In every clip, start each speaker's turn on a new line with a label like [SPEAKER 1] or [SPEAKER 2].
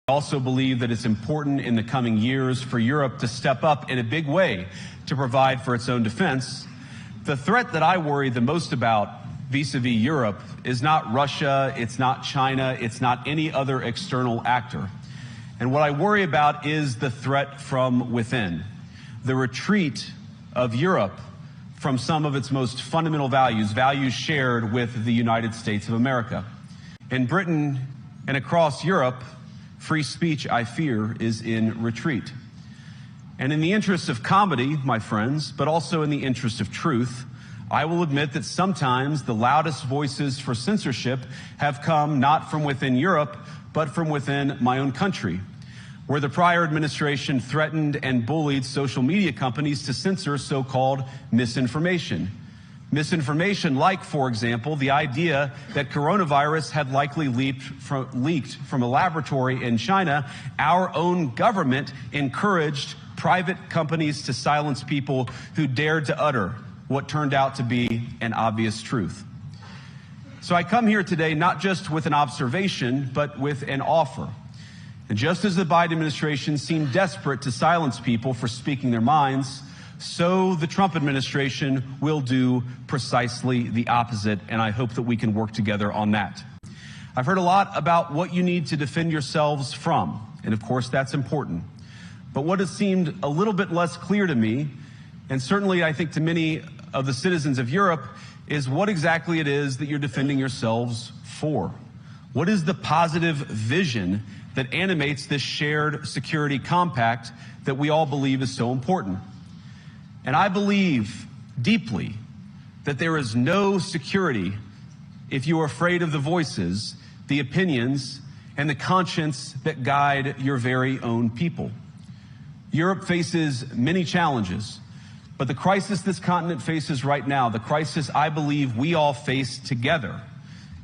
[SPEAKER 1] I also believe that it's important in the coming years for Europe to step up in a big way to provide for its own defense. The threat that I worry the most about vis-a-vis Europe is not Russia, it's not China, it's not any other external actor. And what I worry about is the threat from within, the retreat of Europe from some of its most fundamental values, values shared with the United States of America. In Britain and across Europe, free speech, I fear, is in retreat. And in the interest of comedy, my friends, but also in the interest of truth, I will admit that sometimes the loudest voices for censorship have come not from within Europe, but from within my own country, where the prior administration threatened and bullied social media companies to censor so-called misinformation. Misinformation like, for example, the idea that coronavirus had likely leaked from a laboratory in China. Our own government encouraged private companies to silence people who dared to utter what turned out to be an obvious truth. So I come here today not just with an observation, but with an offer. And just as the Biden administration seemed desperate to silence people for speaking their minds, so the Trump administration will do precisely the opposite, and I hope that we can work together on that. I've heard a lot about what you need to defend yourselves from, and of course that's important. But what has seemed a little bit less clear to me, and certainly I think to many of the citizens of Europe, is what exactly it is that you're defending yourselves for. What is the positive vision that animates this shared security compact that we all believe is so important? And I believe deeply that there is no security if you are afraid of the voices, the opinions, and the conscience that guide your very own people. Europe faces many challenges, but the crisis this continent faces right now, the crisis I believe we all face together,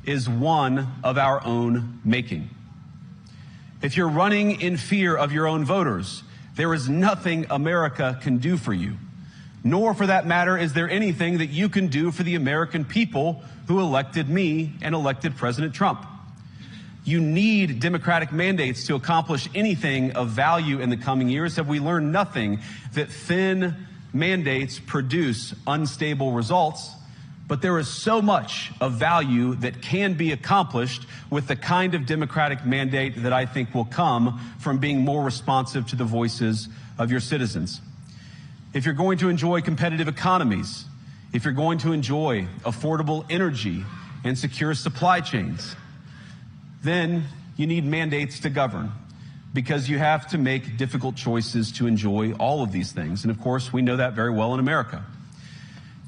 [SPEAKER 1] is one of our own making. If you're running in fear of your own voters, there is nothing America can do for you. Nor, for that matter, is there anything that you can do for the American people who elected me and elected President Trump. You need democratic mandates to accomplish anything of value in the coming years. Have we learned nothing that thin mandates produce unstable results? But there is so much of value that can be accomplished with the kind of democratic mandate that I think will come from being more responsive to the voices of your citizens. If you're going to enjoy competitive economies, if you're going to enjoy affordable energy and secure supply chains, then you need mandates to govern, because you have to make difficult choices to enjoy all of these things. And of course, we know that very well in America.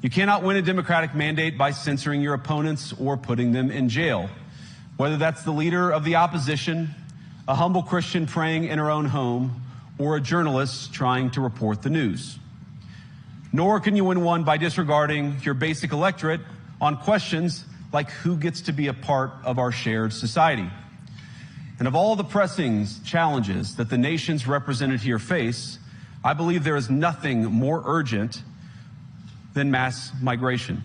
[SPEAKER 1] You cannot win a democratic mandate by censoring your opponents or putting them in jail, whether that's the leader of the opposition, a humble Christian praying in her own home, or a journalist trying to report the news. Nor can you win one by disregarding your basic electorate on questions like who gets to be a part of our shared society. And of all the pressing challenges that the nations represented here face, I believe there is nothing more urgent than mass migration.